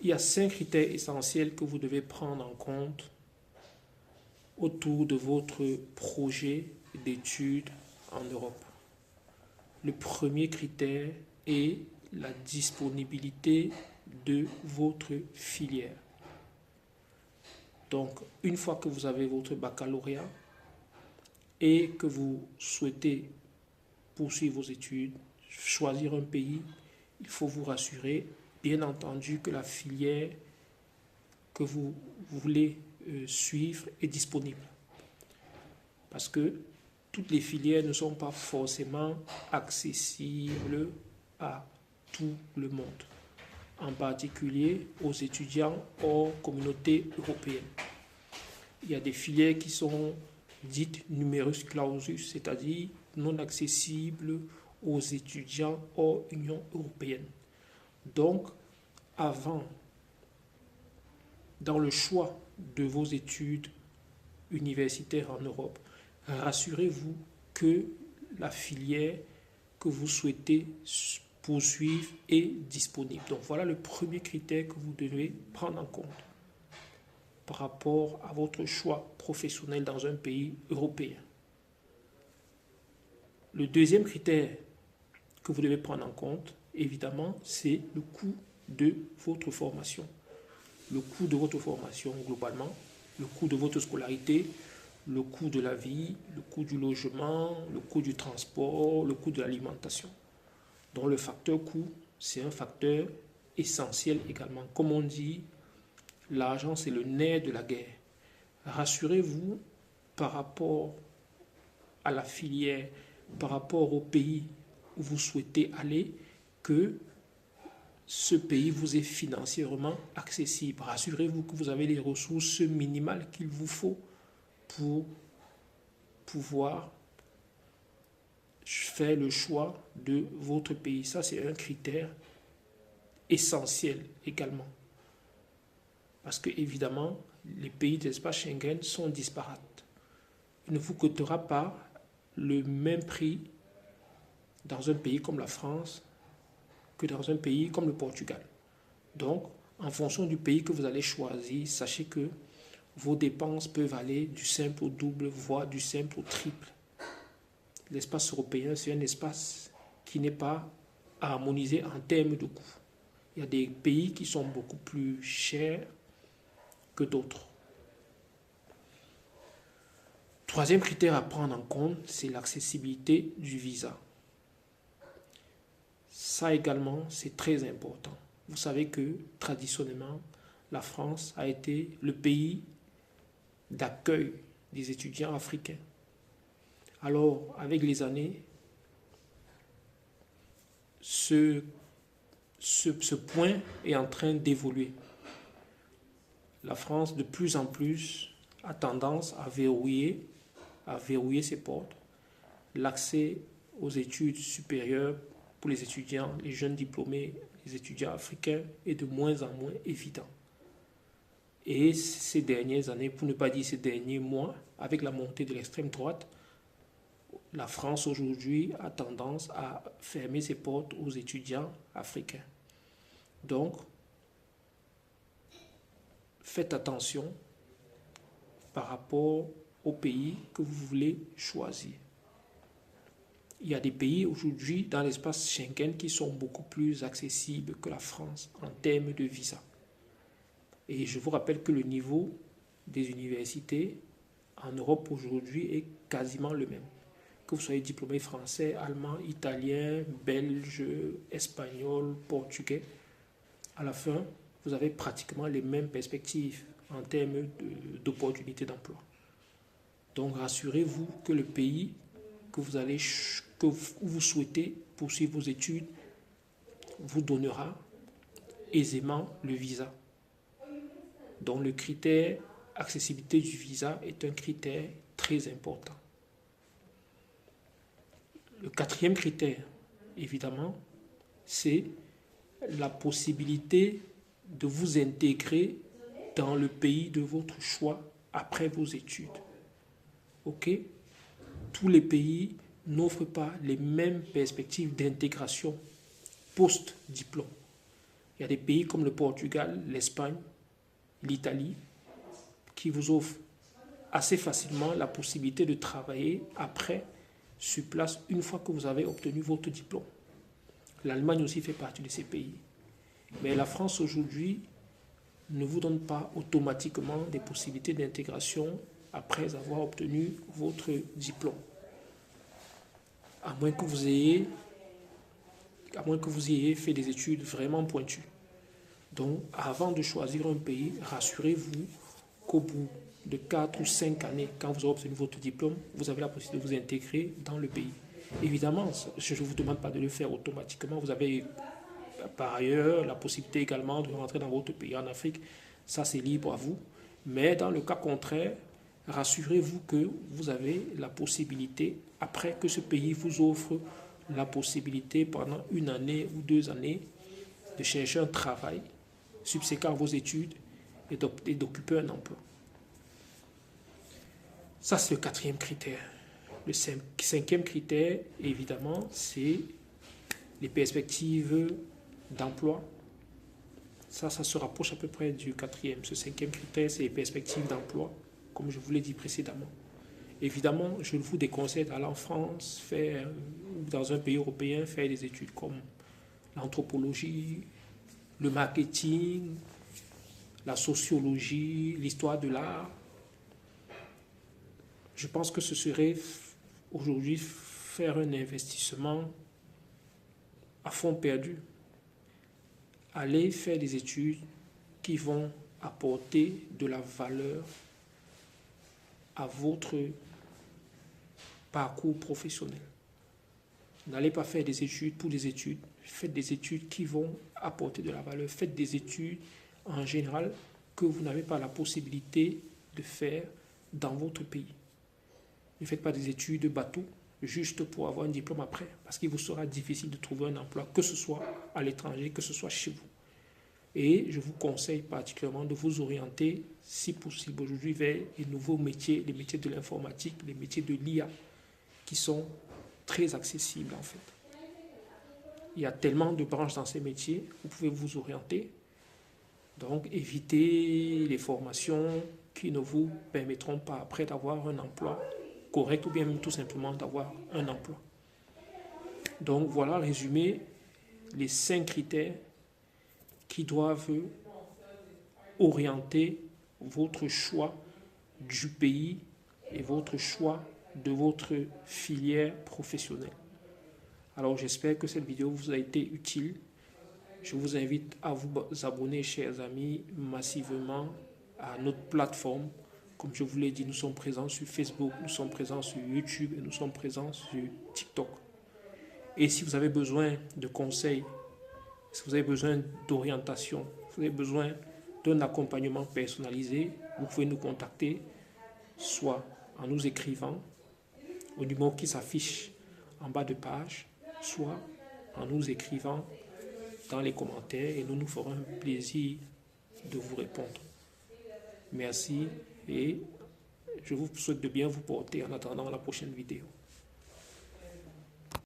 il y a 5 critères essentiels que vous devez prendre en compte autour de votre projet d'études en Europe. Le premier critère est la disponibilité de votre filière. Donc, une fois que vous avez votre baccalauréat et que vous souhaitez poursuivre vos études, choisir un pays, il faut vous rassurer, bien entendu, que la filière que vous voulez suivre est disponible. Parce que toutes les filières ne sont pas forcément accessibles à tout le monde, en particulier aux étudiants hors communauté européenne. Il y a des filières qui sont dites numerus clausus, c'est-à-dire non accessibles aux étudiants hors Union européenne. Donc, dans le choix de vos études universitaires en Europe, rassurez-vous que la filière que vous souhaitez poursuivre est disponible. Donc voilà le premier critère que vous devez prendre en compte par rapport à votre choix professionnel dans un pays européen. Le deuxième critère que vous devez prendre en compte, évidemment, c'est le coût de votre formation. Le coût de votre formation globalement, le coût de votre scolarité, le coût de la vie, le coût du logement, le coût du transport, le coût de l'alimentation. Donc le facteur coût, c'est un facteur essentiel également. Comme on dit, l'argent, c'est le nerf de la guerre. Rassurez-vous par rapport à la filière, par rapport au pays où vous souhaitez aller, que ce pays vous est financièrement accessible. Rassurez-vous que vous avez les ressources minimales qu'il vous faut pour pouvoir faire le choix de votre pays. Ça, c'est un critère essentiel également. Parce que, évidemment, les pays de l'espace Schengen sont disparates. Il ne vous coûtera pas le même prix dans un pays comme la France que dans un pays comme le Portugal. Donc, en fonction du pays que vous allez choisir, sachez que vos dépenses peuvent aller du simple au double, voire du simple au triple. L'espace européen, c'est un espace qui n'est pas harmonisé en termes de coûts. Il y a des pays qui sont beaucoup plus chers que d'autres. Troisième critère à prendre en compte, c'est l'accessibilité du visa. Ça également, c'est très important. Vous savez que traditionnellement, la France a été le pays d'accueil des étudiants africains. Alors, avec les années, ce point est en train d'évoluer. La France, de plus en plus, a tendance à verrouiller ses portes. L'accès aux études supérieures pour les étudiants, les jeunes diplômés, les étudiants africains est de moins en moins évident. Et ces dernières années, pour ne pas dire ces derniers mois, avec la montée de l'extrême droite, la France aujourd'hui a tendance à fermer ses portes aux étudiants africains. Donc, faites attention par rapport au pays que vous voulez choisir. Il y a des pays aujourd'hui dans l'espace Schengen qui sont beaucoup plus accessibles que la France en termes de visa. Et je vous rappelle que le niveau des universités en Europe aujourd'hui est quasiment le même. Que vous soyez diplômé français, allemand, italien, belge, espagnol, portugais, à la fin, vous avez pratiquement les mêmes perspectives en termes d'opportunités d'emploi. Donc rassurez-vous que le pays où vous souhaitez poursuivre vos études vous donnera aisément le visa. Donc le critère accessibilité du visa est un critère très important. Le quatrième critère, évidemment, c'est la possibilité de vous intégrer dans le pays de votre choix après vos études. Ok? Tous les pays n'offrent pas les mêmes perspectives d'intégration post-diplôme. Il y a des pays comme le Portugal, l'Espagne, l'Italie, qui vous offrent assez facilement la possibilité de travailler après sur place une fois que vous avez obtenu votre diplôme. L'Allemagne aussi fait partie de ces pays. Mais la France aujourd'hui ne vous donne pas automatiquement des possibilités d'intégration après avoir obtenu votre diplôme. À moins que vous ayez fait des études vraiment pointues. Donc, avant de choisir un pays, rassurez-vous qu'au bout de 4 ou 5 années, quand vous aurez obtenu votre diplôme, vous avez la possibilité de vous intégrer dans le pays. Évidemment, je ne vous demande pas de le faire automatiquement. Vous avez par ailleurs la possibilité également de rentrer dans votre pays en Afrique. Ça, c'est libre à vous. Mais dans le cas contraire, rassurez-vous que vous avez la possibilité, après que ce pays vous offre la possibilité pendant 1 année ou 2 années de chercher un travail subséquent à vos études et d'occuper un emploi. Ça, c'est le 4e critère. Le 5e critère, évidemment, c'est les perspectives d'emploi. Ça se rapproche à peu près du 4e. Ce 5e critère, c'est les perspectives d'emploi, comme je vous l'ai dit précédemment. Évidemment, je vous déconseille d'aller en France, ou dans un pays européen, faire des études comme l'anthropologie, le marketing, la sociologie, l'histoire de l'art. Je pense que ce serait aujourd'hui faire un investissement à fond perdu. Allez faire des études qui vont apporter de la valeur à votre parcours professionnel. N'allez pas faire des études pour des études. Faites des études qui vont apporter de la valeur. Faites des études en général que vous n'avez pas la possibilité de faire dans votre pays. Ne faites pas des études de bateau juste pour avoir un diplôme après, parce qu'il vous sera difficile de trouver un emploi, que ce soit à l'étranger, que ce soit chez vous. Et je vous conseille particulièrement de vous orienter, si possible aujourd'hui, vers les nouveaux métiers, les métiers de l'informatique, les métiers de l'IA, qui sont très accessibles en fait. Il y a tellement de branches dans ces métiers, vous pouvez vous orienter. Donc évitez les formations qui ne vous permettront pas après d'avoir un emploi correct ou bien même tout simplement d'avoir un emploi. Donc voilà, résumé, les 5 critères qui doivent orienter votre choix du pays et votre choix de votre filière professionnelle. Alors j'espère que cette vidéo vous a été utile. Je vous invite à vous abonner, chers amis, massivement à notre plateforme. Comme je vous l'ai dit, nous sommes présents sur Facebook, nous sommes présents sur YouTube et nous sommes présents sur TikTok. Et si vous avez besoin de conseils, si vous avez besoin d'orientation, si vous avez besoin d'un accompagnement personnalisé, vous pouvez nous contacter soit en nous écrivant au numéro qui s'affiche en bas de page, soit en nous écrivant dans les commentaires et nous nous ferons un plaisir de vous répondre. Merci et je vous souhaite de bien vous porter en attendant la prochaine vidéo.